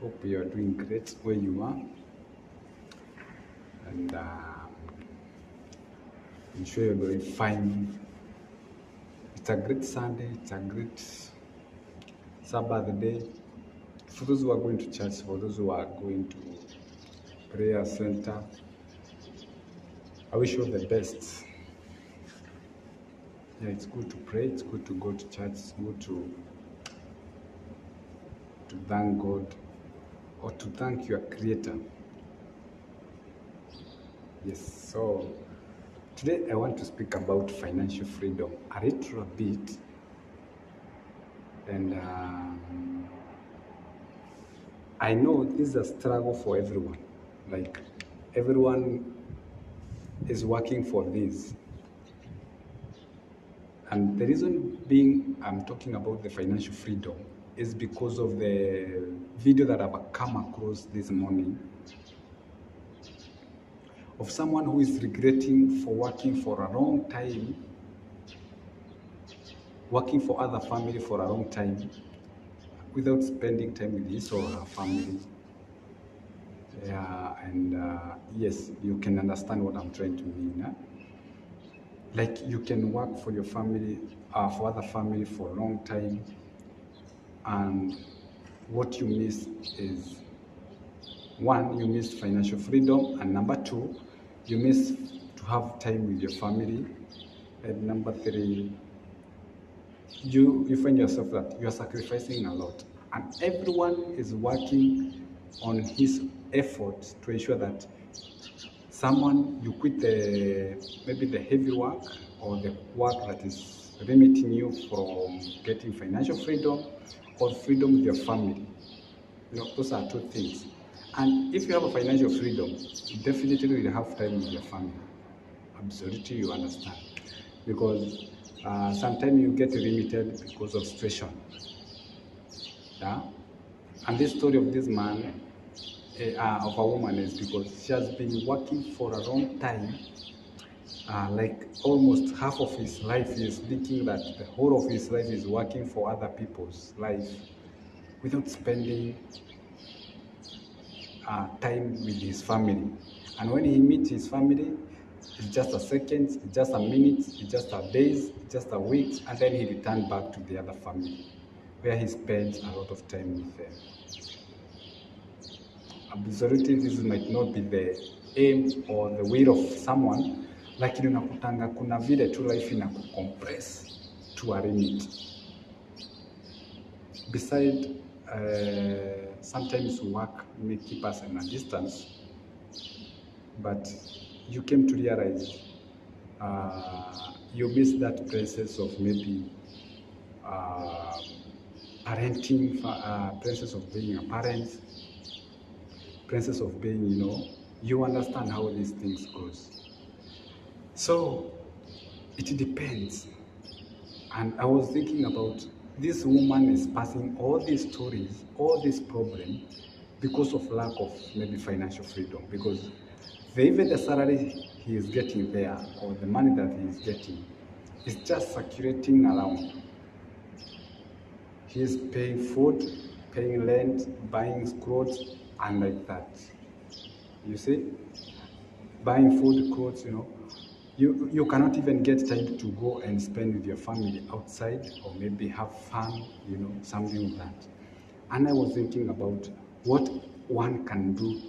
hope you are doing great where you are, and I'm sure you're doing fine. It's a great Sunday, it's a great Sabbath day. For those who are going to church, for those who are going to prayer center, I wish you all the best. Yeah, it's good to pray, it's good to go to church, it's good to thank God or to thank your Creator. Yes, so today I want to speak about financial freedom a little bit, and I know this is a struggle for everyone. Like everyone is working for this, and the reason being I'm talking about the financial freedom is because of the video that I've come across this morning of someone who is regretting for working for a long time, working for other family for a long time without spending time with his or her family. Yeah, and yes, you can understand what I'm trying to mean. Huh? Like you can work for your family, for other family for a long time, and what you miss is one, you miss financial freedom, and number two, you miss to have time with your family, and number three, you find yourself that you are sacrificing a lot, and everyone is working on his efforts to ensure that someone you quit maybe the heavy work or the work that is limiting you from getting financial freedom or freedom with your family. Those are two things. And if you have a financial freedom, you definitely will have time with your family. Absolutely, you understand. Because sometimes you get limited because of situation. Yeah? And this story of this man, of a woman, is because she has been working for a long time. Like almost half of his life, he is thinking that the whole of his life is working for other people's life without spending time with his family. And when he meets his family, it's just a second, it's just a minute, it's just a days, it's just a week, and then he returned back to the other family where he spends a lot of time with them. Absolutely, this might not be the aim or the will of someone, lakini unakutanga kuna vile tu life inakucompress to a limit. Besides, sometimes work may keep us in a distance, but you came to realize you miss that process of maybe parenting, process of being a parent, process of being, you understand how these things goes. So it depends. And I was thinking about this woman is passing all these stories, all this problem because of lack of maybe financial freedom, because even the salary he is getting there or the money that he is getting is just circulating around. He is paying food, paying rent, buying clothes, and like that. You see? Buying food, clothes, you cannot even get time to go and spend with your family outside or maybe have fun, something like that. And I was thinking about what one can do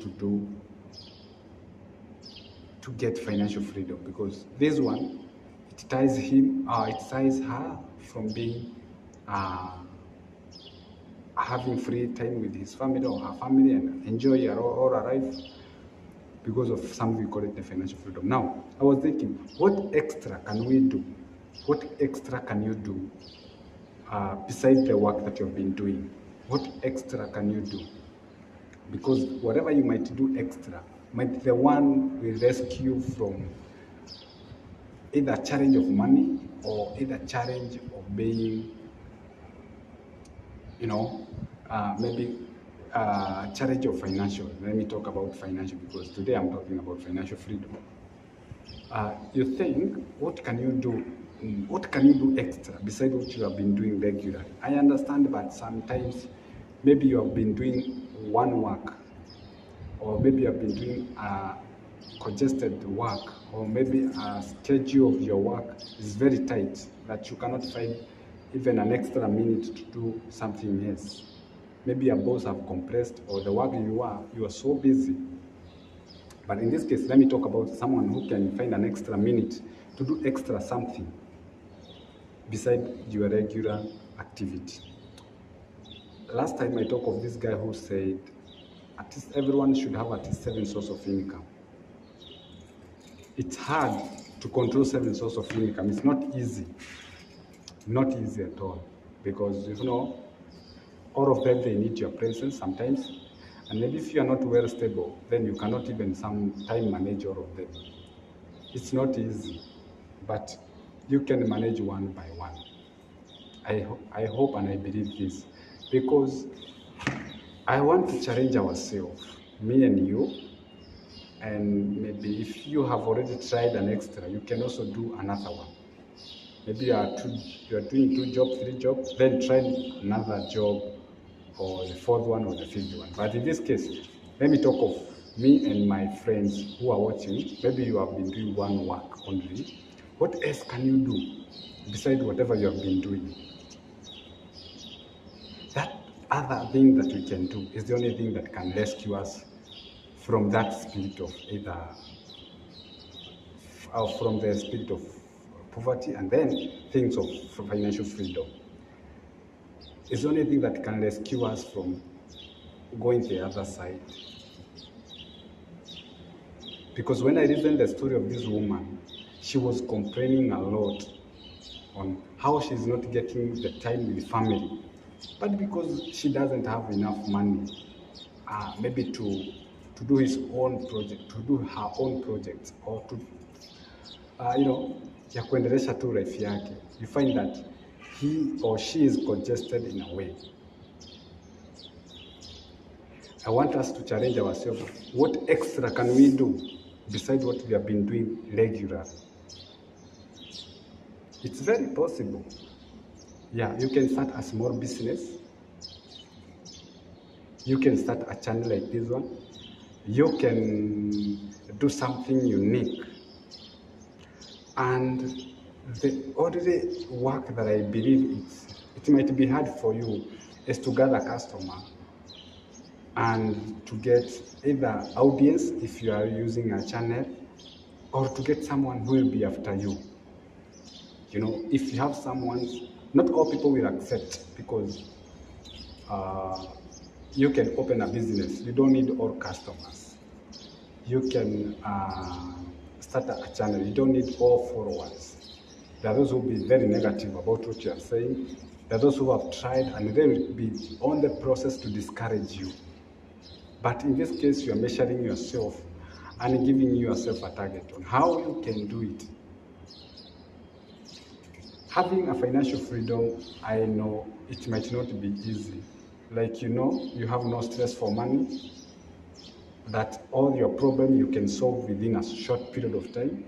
to get financial freedom, because this one, it ties her from being having free time with his family or her family and enjoy all her life because of something we call it the financial freedom. Now, I was thinking, what extra can we do? What extra can you do besides the work that you've been doing? What extra can you do? Because whatever you might do extra might be the one will rescue from either challenge of money or either challenge of being, maybe challenge of financial. Let me talk about financial because today I'm talking about financial freedom. You think, what can you do? What can you do extra besides what you have been doing regularly? I understand, but sometimes maybe you have been doing one work, or maybe you have been doing a congested work, or maybe a schedule of your work is very tight that you cannot find even an extra minute to do something else. Maybe your boss have compressed, or the work you are so busy. But in this case, let me talk about someone who can find an extra minute to do extra something beside your regular activity. Last time I talked of this guy who said at least everyone should have at least 7 sources of income. It's hard to control 7 sources of income. It's not easy at all, because all of them, they need your presence sometimes, and maybe if you are not well stable, then you cannot even sometimes manage all of them. It's not easy, but you can manage one by one. I hope and I believe this, because I want to challenge ourselves, me and you, and maybe if you have already tried an extra, you can also do another one. Maybe you are doing 2 jobs, 3 jobs, then try another job, or the 4th one or the 5th one. But in this case, let me talk of me and my friends who are watching. Maybe you have been doing one work only. What else can you do besides whatever you have been doing? That other thing that we can do is the only thing that can rescue us from that spirit of from the spirit of poverty, and then things of financial freedom. It's the only thing that can rescue us from going the other side. Because when I listened the story of this woman, she was complaining a lot on how she's not getting the time with family. But because she doesn't have enough money, maybe to do his own project, to do her own projects, or to ya kuendelesha tu life yake, you find that he or she is congested in a way. I want us to challenge ourselves. What extra can we do besides what we have been doing regularly? It's very possible. Yeah, you can start a small business. You can start a channel like this one. You can do something unique. And the only work that I believe it might be hard for you is to gather customer and to get either audience if you are using a channel, or to get someone who will be after you. If you have someone, not all people will accept, because you can open a business. You don't need all customers. You can start a channel. You don't need all followers. There are those who will be very negative about what you are saying. There are those who have tried, and they will be on the process to discourage you. But in this case, you are measuring yourself and giving yourself a target on how you can do it. Having a financial freedom, I know it might not be easy. Like, you have no stress for money, that all your problem you can solve within a short period of time.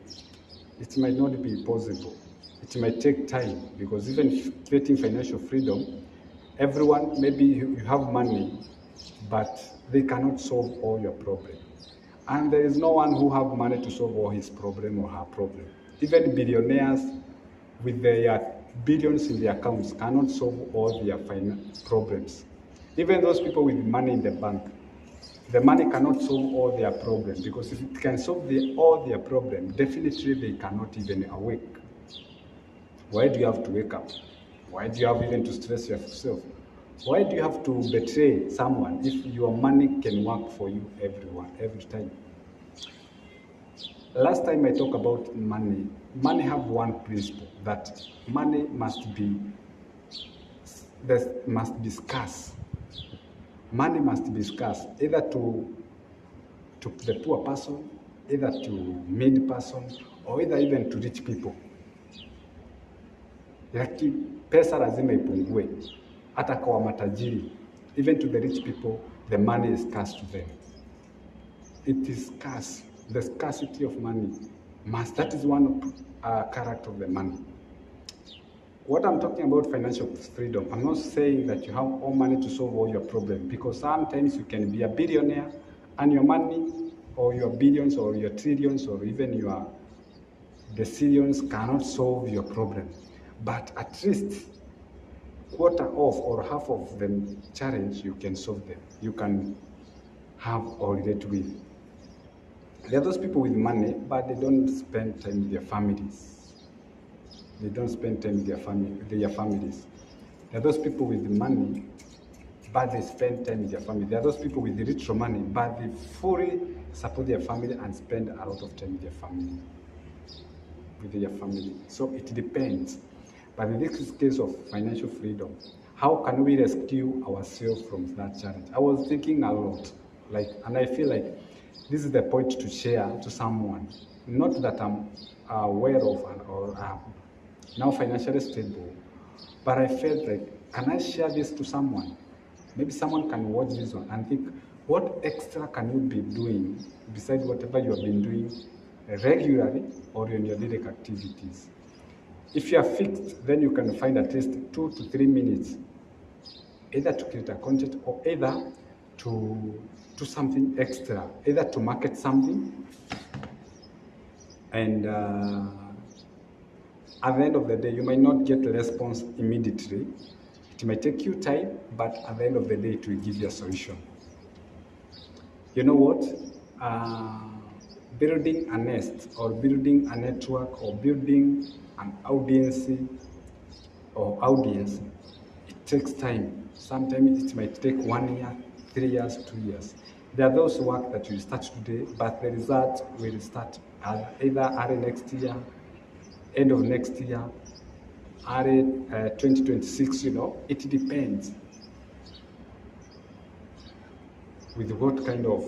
It might not be possible. It might take time, because even getting financial freedom, everyone, maybe you have money, but they cannot solve all your problems. And there is no one who have money to solve all his problem or her problem. Even billionaires with their billions in their accounts cannot solve all their problems. Even those people with money in the bank, the money cannot solve all their problems, because if it can solve all their problems, definitely they cannot even awake. Why do you have to wake up? Why do you have even to stress yourself? Why do you have to betray someone if your money can work for you every time? Last time I talked about money. Money have one principle, that money must be scarce. Money must be scarce, either to the poor person, either to mid person, or either even to rich people. Like, pesa lazima ipungue, hata kwa matajiri. Even to the rich people, the money is scarce to them. It is scarce. The scarcity of money that is one character of the money. What I'm talking about financial freedom, I'm not saying that you have all money to solve all your problems, because sometimes you can be a billionaire and your money or your billions or your trillions or even your decisions cannot solve your problem. But at least quarter of or half of the challenge, you can solve them. You can have or relate with. There are those people with money, but they don't spend time with their families. They don't spend time with their families. There are those people with money, but they spend time with their family. There are those people with the little money, but they fully support their family and spend a lot of time with their family. So it depends. But in this case of financial freedom, how can we rescue ourselves from that challenge? I was thinking a lot, and I feel like this is the point to share to someone. Not that I'm aware of or now financially stable, but I felt like, can I share this to someone? Maybe someone can watch this one and think, what extra can you be doing besides whatever you have been doing regularly or in your daily activities? If you are fixed, then you can find at least 2 to 3 minutes, either to create a content or either to do something extra, either to market something. And at the end of the day, you might not get a response immediately. It might take you time, but at the end of the day, it will give you a solution. You know what? Building a nest or building a network or building an audience, it takes time. Sometimes it might take 1 year, 3 years, 2 years. There are those work that you start today, but the result will start either early next year, end of next year, early 2026, it depends with what kind of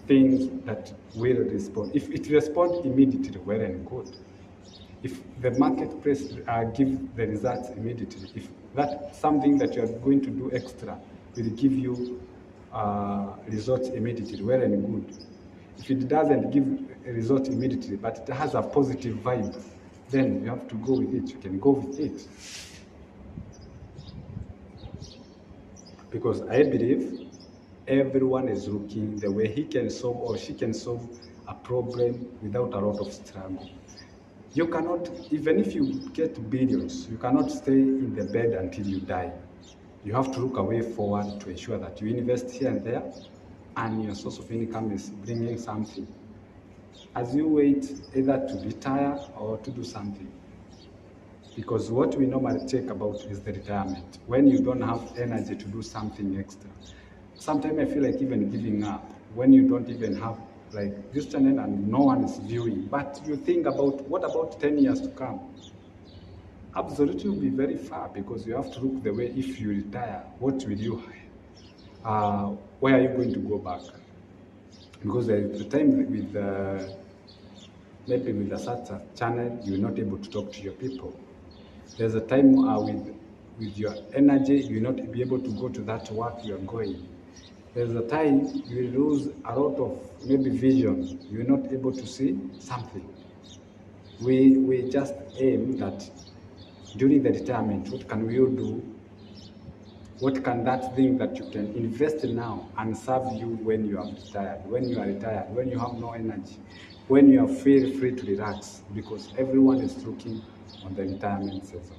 things that will respond. If it responds immediately, well and good. If the marketplace give the results immediately, if that's something that you are going to do extra will give you results immediately, well and good. If it doesn't give a result immediately, but it has a positive vibe, then you have to go with it. You can go with it. Because I believe everyone is looking the way he can solve or she can solve a problem without a lot of struggle. You cannot, even if you get billions, you cannot stay in the bed until you die. You have to look away forward to ensure that you invest here and there, and your source of income is bringing something. As you wait either to retire or to do something. Because what we normally talk about is the retirement, when you don't have energy to do something extra. Sometimes I feel like even giving up, when you don't even have this channel and no one is viewing, but you think about, what about 10 years to come? Absolutely will be very far, because you have to look the way, if you retire, what will you, where are you going to go back? Because the time with maybe with a certain channel, you're not able to talk to your people. There's a time with your energy, you'll not be able to go to that work you're going. There's a time you lose a lot of maybe vision. You're not able to see something. We just aim that during the retirement, what can we do? What can that thing that you can invest now and serve you when you are retired, when you have no energy, when you feel free to relax, because everyone is looking on the retirement season.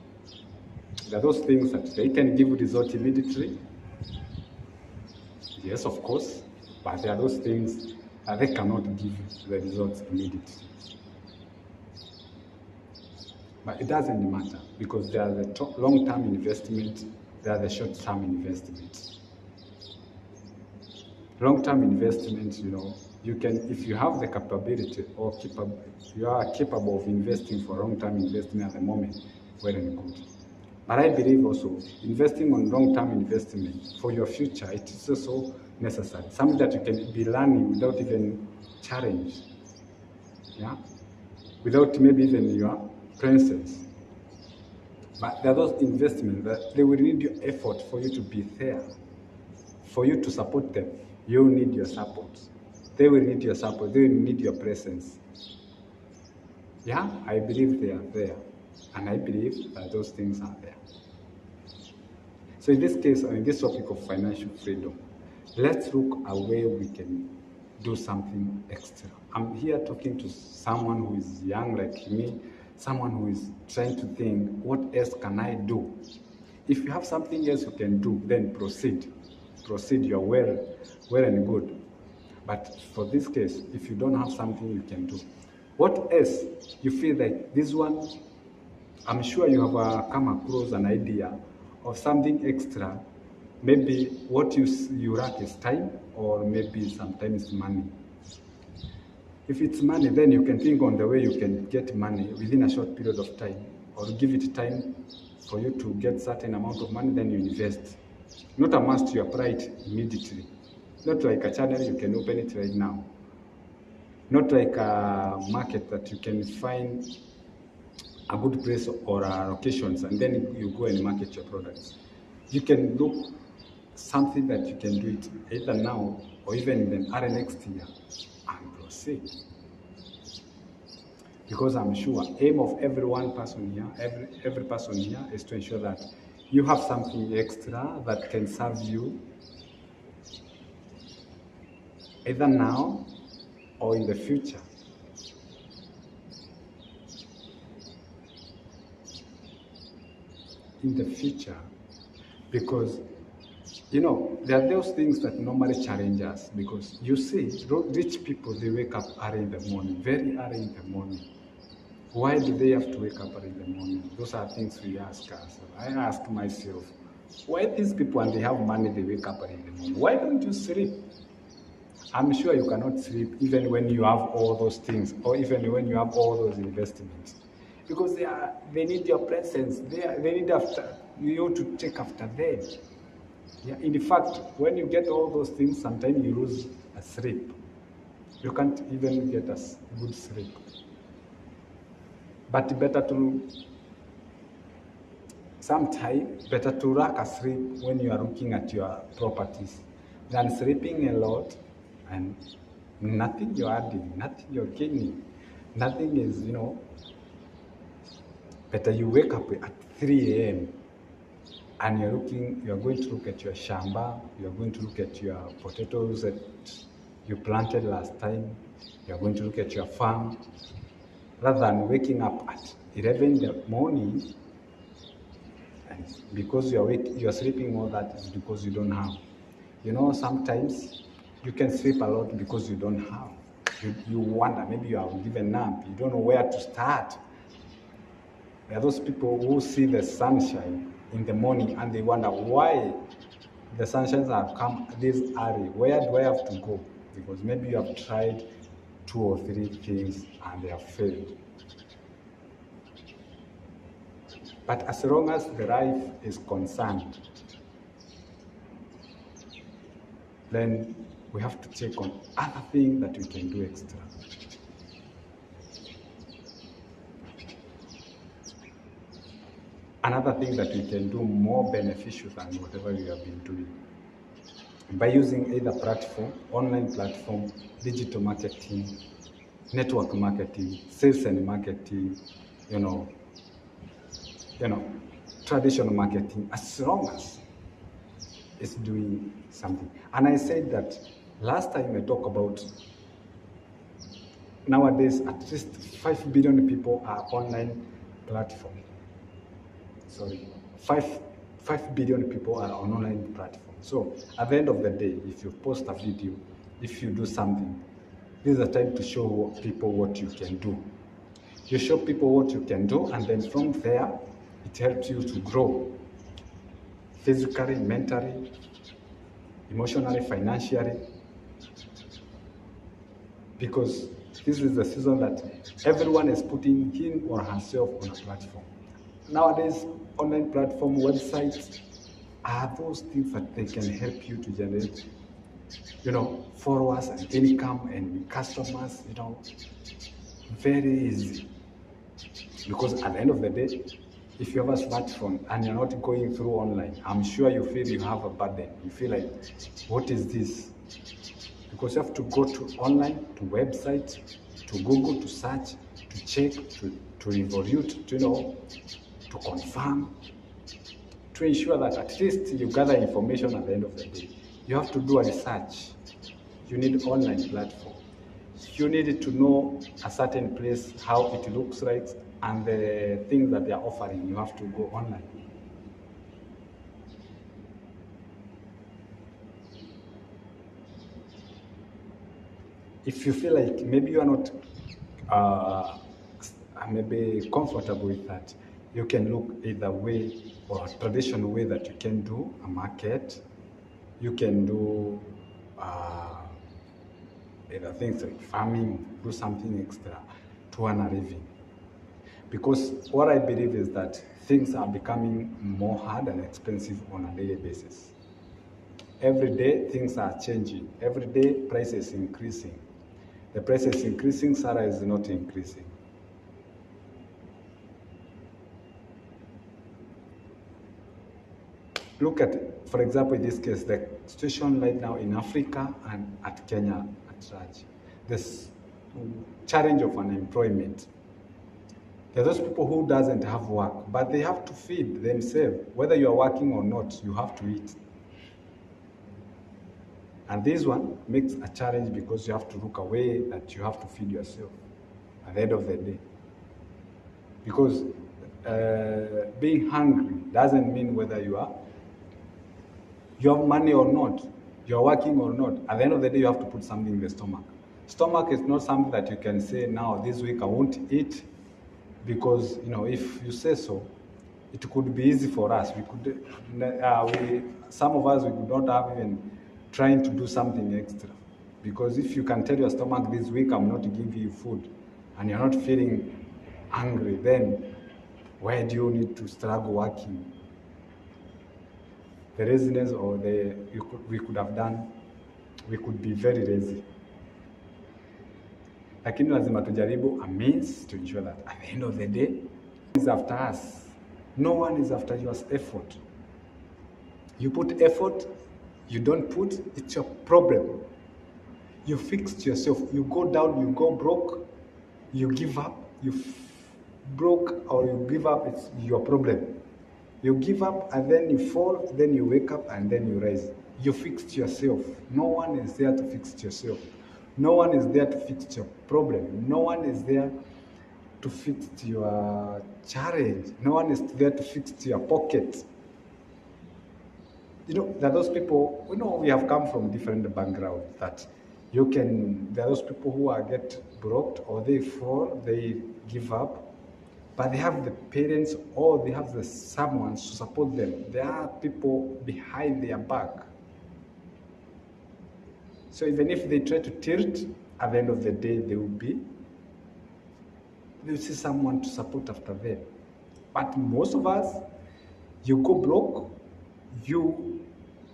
There are those things that they can give results immediately. Yes, of course, but there are those things that they cannot give the results immediately. But it doesn't matter, because there are the long-term investment, there are the short-term investments. Long-term investments, you can, if you have the capability or you are capable of investing for long-term investment at the moment, well and good. But I believe also investing on long-term investment for your future, it is also necessary. Something that you can be learning without even challenge, without maybe even your presence. But there are those investments that they will need your effort for you to be there, for you to support them. You need your support. They will need your support. They will need your presence. I believe they are there. And I believe that those things are there. So in this case, in this topic of financial freedom, let's look a way we can do something extra. I'm here talking to someone who is young like me, someone who is trying to think, what else can I do? If you have something else you can do, then proceed. Proceed, you're well and good. But for this case, if you don't have something you can do, what else you feel like this one, I'm sure you have come across an idea of something extra. Maybe what you lack is time, or maybe sometimes money. If it's money, then you can think on the way you can get money within a short period of time, or give it time for you to get certain amount of money, then you invest. Not a must you apply it immediately. Not like a channel you can open it right now. Not like a market that you can find a good place or locations and then you go and market your products. You can look something that you can do it either now or even in the next year and proceed. Because I'm sure aim of every person here is to ensure that you have something extra that can serve you either now or in the future. In the future, because there are those things that normally challenge us, because you see rich people, they wake up early in the morning, very early in the morning. Why do they have to wake up early in the morning? Those are things we ask ourselves. I ask myself, why these people, when they have money, they wake up early in the morning? Why don't you sleep? I'm sure you cannot sleep even when you have all those things, or even when you have all those investments, because they need your presence. They need you to take after them. Yeah. In fact, when you get all those things, sometimes you lose a sleep. You can't even get a good sleep. But better to lack a sleep when you are looking at your properties than sleeping a lot and nothing you're adding, nothing you're gaining, nothing is, better you wake up at 3 a.m. and you're going to look at your shamba, you're going to look at your potatoes that you planted last time, you're going to look at your farm, rather than waking up at 11 in the morning, and because you're sleeping all that is because you don't have. Sometimes you can sleep a lot because you don't have. You wonder, maybe you are given up, you don't know where to start. There are those people who see the sunshine in the morning and they wonder why the sunshines have come this early. Where do I have to go? Because maybe you have tried 2 or 3 things and they have failed. But as long as the life is concerned, then we have to check on other things that we can do extra. Another thing that we can do more beneficial than whatever we have been doing, by using either platform, online platform, digital marketing, network marketing, sales and marketing, traditional marketing, as long as it's doing something. And I said that last time I talked about nowadays at least 5 billion people are online platform. 5 billion people are on online platform. So at the end of the day, if you post a video, if you do something, this is the time to show people what you can do. You show people what you can do, and then from there, it helps you to grow physically, mentally, emotionally, financially, because this is the season that everyone is putting him or herself on a platform. Nowadays, online platform websites are those things that they can help you to generate, followers and income and customers, very easy. Because at the end of the day, if you have a smartphone and you're not going through online, I'm sure you feel you have a burden. You feel like, what is this? Because you have to go to online, to website, to Google, to search, to to check, to revolute, to confirm, to ensure that at least you gather information at the end of the day. You have to do a research. You need online platform. You need to know a certain place, how it looks like, and the things that they are offering. You have to go online. If you feel like maybe you are not maybe comfortable with that, you can look either way or a traditional way that you can do a market. You can do either things like farming, do something extra to earn a living. Because what I believe is that things are becoming more hard and expensive on a daily basis. Every day things are changing. Every day price is increasing. The price is increasing, salary is not increasing. Look at, for example, in this case, the situation right now in Africa and at Kenya at large. This challenge of unemployment. There are those people who doesn't have work, but they have to feed themselves. Whether you are working or not, you have to eat. And this one makes a challenge because you have to look away that you have to feed yourself at the end of the day. Because being hungry doesn't mean whether you have money or not, you're working or not. At the end of the day, you have to put something in the stomach. Stomach is not something that you can say, now this week I won't eat, because if you say so, it could be easy for us. Some of us, we could not have even trying to do something extra, because if you can tell your stomach this week I'm not giving you food, and you're not feeling hungry, then why do you need to struggle working? The laziness we could have done, we could be very lazy. Lakini lazima tujaribu a means to ensure that at the end of the day, is after us. No one is after your effort. You put effort, you don't put, it's your problem. You fixed yourself. You go down, you go broke, you give up, broke or you give up, it's your problem. You give up and then you fall, then you wake up and then you rise. You fixed yourself. No one is there to fix yourself. No one is there to fix your problem. No one is there to fix your challenge. No one is there to fix your pocket. There are those people, we have come from different backgrounds that there are those people who get broke or they fall, they give up, but they have the parents or they have someone to support them. There are people behind their back. So even if they try to tilt, at the end of the day, they will see someone to support after them. But most of us, you go broke, you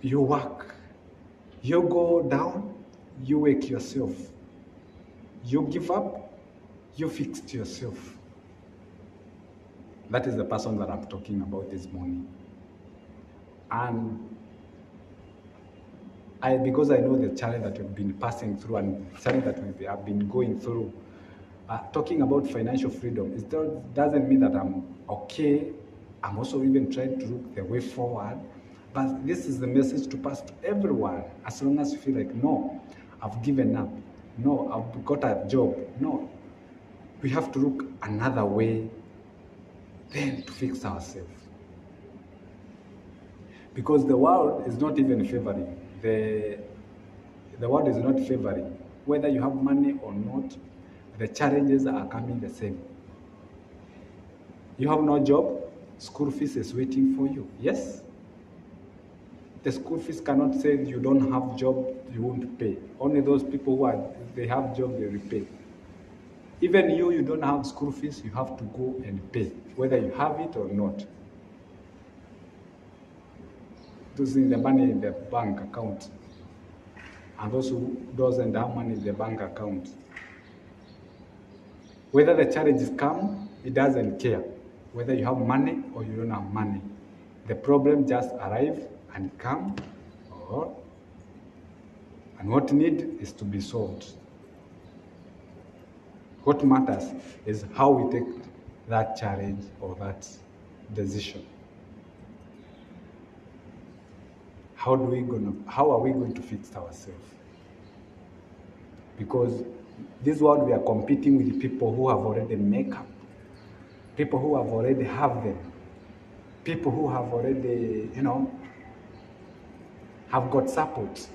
work. You go down, you wake yourself. You give up, you fixed yourself. That is the person that I'm talking about this morning. And because I know the challenge that we've been passing through and the challenge that we have been going through, talking about financial freedom, it doesn't mean that I'm okay. I'm also even trying to look the way forward. But this is the message to pass to everyone. As long as you feel like, no, I've given up. No, I've got a job. No, we have to look another way then to fix ourselves. Because the world is not even favoring. The world is not favoring. Whether you have money or not, the challenges are coming the same. You have no job, school fees is waiting for you. Yes? The school fees cannot say you don't have job, you won't pay. Only those people they have job, they repay. Even you don't have school fees, you have to go and pay, whether you have it or not. Those in the money in the bank account, and those who doesn't have money in the bank account. Whether the challenges come, it doesn't care. Whether you have money or you don't have money. The problem just arrive and come, and what need is to be solved. What matters is how we take that challenge or that decision. How are we going to fix ourselves? Because this world, we are competing with people who have already make up, people who have already have them, people who have already, have got support.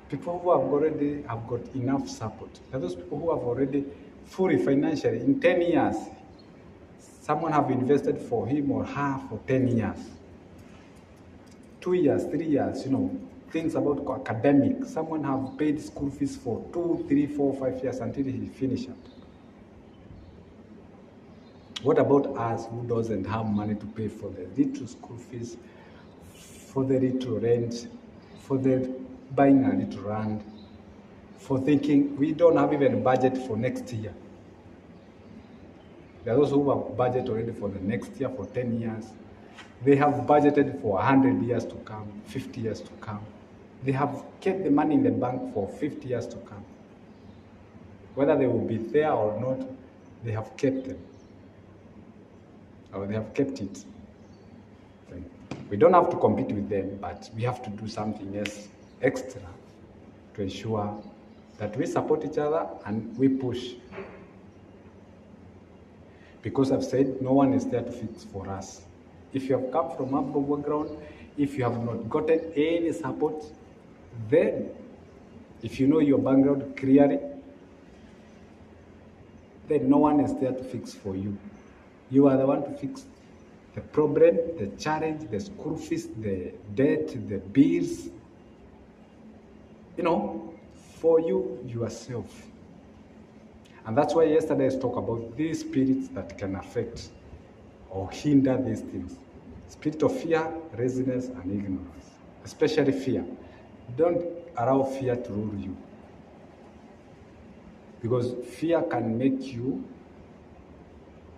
People who have got enough support. There are those people who have already fully financially in 10 years. Someone have invested for him or her for 10 years. 2 years, 3 years, things about academic. Someone have paid school fees for 2, 3, 4, 5 years until he finish up. What about us who doesn't have money to pay for the little school fees, for the little rent, for the buying a little land, for thinking we don't have even a budget for next year? There are those who have budget already for the next year, for 10 years. They have budgeted for 100 years to come, 50 years to come. They have kept the money in the bank for 50 years to come. Whether they will be there or not, they have kept them. Or they have kept it. We don't have to compete with them, but we have to do something else extra to ensure that we support each other and we push. Because I've said no one is there to fix for us. If you have come from a background, if you have not gotten any support, then if you know your background clearly, then no one is there to fix for you. You are the one to fix the problem, the challenge, the school fees, the debt, the bills, for you, yourself. And that's why yesterday I spoke about these spirits that can affect or hinder these things. Spirit of fear, laziness, and ignorance. Especially fear. Don't allow fear to rule you. Because fear can make you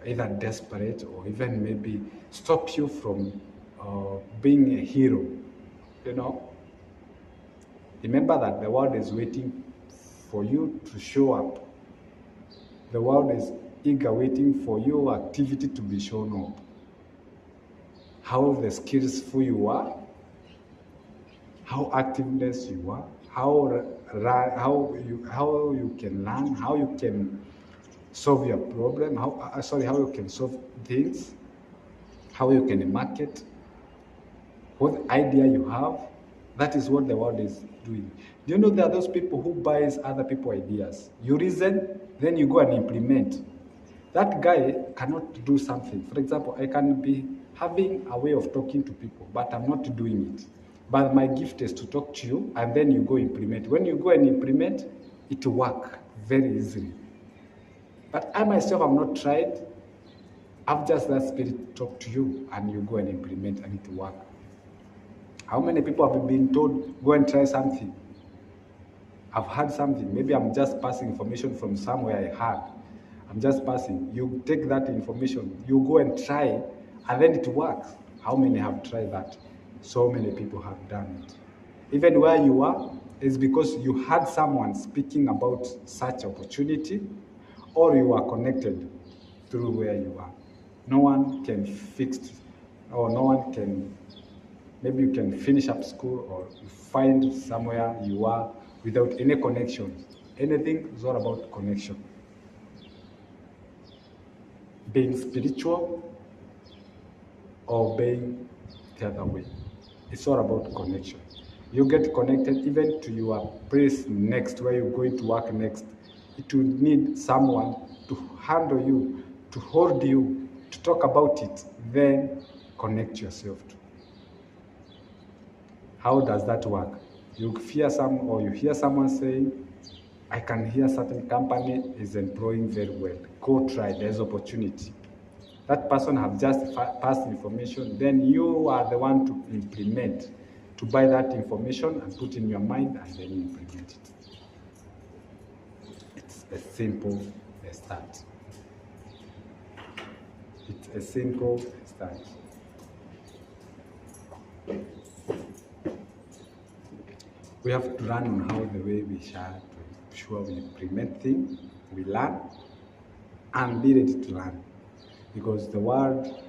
either desperate or even maybe stop you from being a hero. Remember that the world is waiting for you to show up. The world is eager waiting for your activity to be shown up. How the skillful you are, how activeness you are, how you can learn, how you can solve your problem, how you can solve things, how you can market, what idea you have. That is what the world is doing. Do you know there are those people who buys other people's ideas? You reason, then you go and implement. That guy cannot do something. For example, I can be having a way of talking to people, but I'm not doing it. But my gift is to talk to you, and then you go implement. When you go and implement, it will work very easily. But I myself have not tried. I've just that spirit talk to you, and you go and implement, and it will work. How many people have been told, go and try something? I've heard something. Maybe I'm just passing information from somewhere I heard. I'm just passing. You take that information, you go and try, and then it works. How many have tried that? So many people have done it. Even where you are, is because you had someone speaking about such opportunity, or you are connected through where you are. No one can fix it, or no one can, maybe you can finish up school or find somewhere you are without any connection. Anything is all about connection. Being spiritual or being the other way. It's all about connection. You get connected even to your place next, where you're going to work next. It will need someone to handle you, to hold you, to talk about it, then connect yourself to. How does that work? You hear someone saying, I can hear certain company is employing very well. Go try, there's opportunity. That person have just passed information, then you are the one to implement, to buy that information and put in your mind and then implement it. It's a simple start. It's a simple start. We have to learn on how the way we shall to sure we implement things, we learn, and be ready to learn. Because the world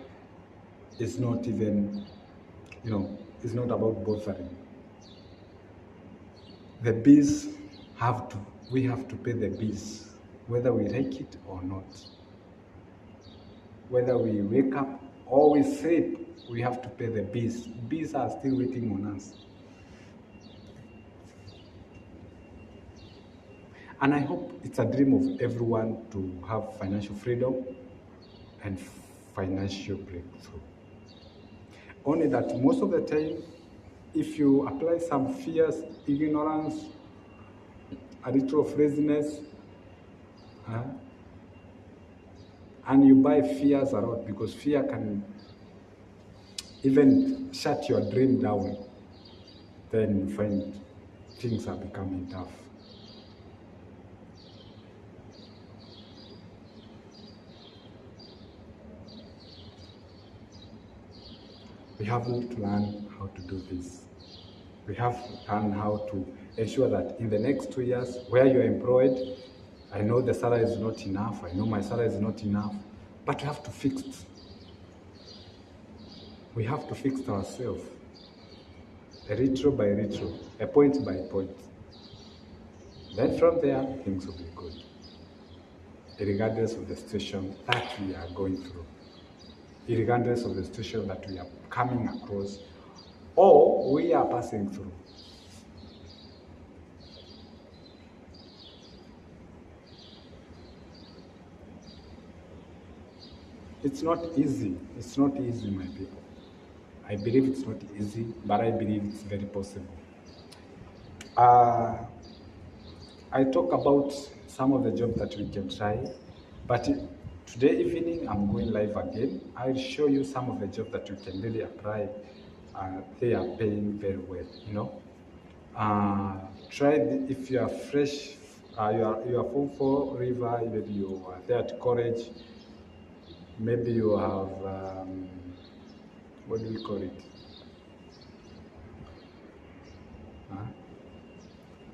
is not even, it's not about bothering. The bills we have to pay the bills, whether we like it or not. Whether we wake up or we sleep, we have to pay the bills. Bills are still waiting on us. And I hope it's a dream of everyone to have financial freedom and financial breakthrough. Only that most of the time, if you apply some fears, ignorance, a little of laziness, and you buy fears a lot, because fear can even shut your dream down, then you find things are becoming tough. We have to learn how to do this. We have to learn how to ensure that in the next 2 years, where you're employed, I know the salary is not enough, I know my salary is not enough, but we have to fix it. We have to fix ourselves, a little by little, a point by point. Then from there, things will be good, regardless of the situation that we are going through, regardless of the situation that we are coming across or we are passing through. It's not easy. It's not easy, my people. I believe it's not easy, but I believe it's very possible. I talk about some of the jobs that we can try, but today evening I'm going live again. I'll show you some of the jobs that you can really apply. They are paying very well, if you are fresh, you are Form 4 River, maybe you are there at college, maybe you have, what do we call it?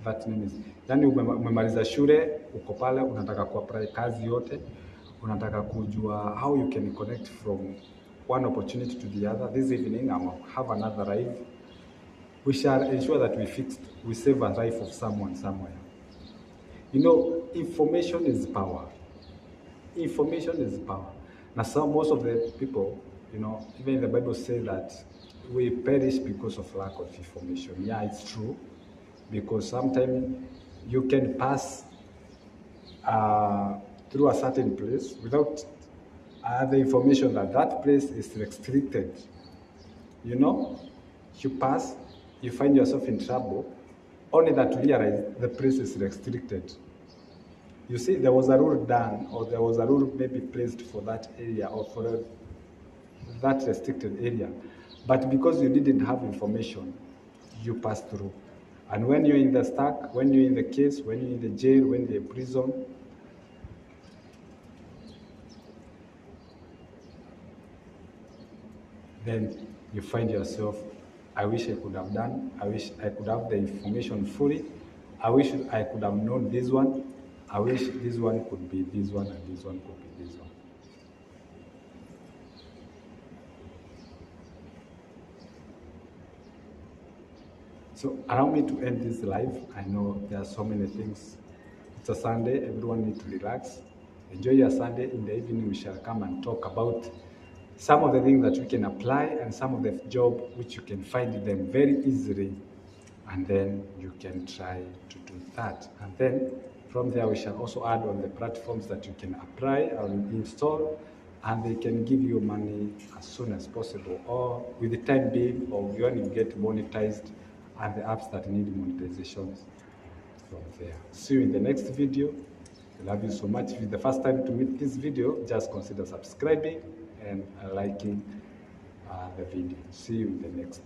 That name is, yani umemaliza shule, uko pale, unataka kuapply kazi yote, unataka kujua how you can connect from one opportunity to the other. This evening I will have another live. We shall ensure that we save a life of someone somewhere. Information is power. Information is power. Now, most of the people, even the Bible says that we perish because of lack of information. Yeah, it's true. Because sometimes you can pass through a certain place without the information that place is restricted. You pass, you find yourself in trouble, only that to realize the place is restricted. You see, there was a rule done, or there was a rule maybe placed for that area or for that restricted area. But because you didn't have information, you passed through. And when you're in the stack, when you're in the case, when you're in the jail, when you're in prison, then you find yourself, I wish I could have done, I wish I could have the information fully, I wish I could have known this one, I wish this one could be this one and this one could be this one. So allow me to end this live. I know there are so many things. It's a Sunday, everyone needs to relax. Enjoy your Sunday. In the evening, we shall come and talk about some of the things that we can apply and some of the job which you can find them very easily. And then you can try to do that. And then from there, we shall also add on the platforms that you can apply or install, and they can give you money as soon as possible, or with the time being, or when you get monetized, and the apps that need monetizations from there. See you in the next video. I love you so much. If it's the first time to meet this video, just consider subscribing and liking the video. See you in the next.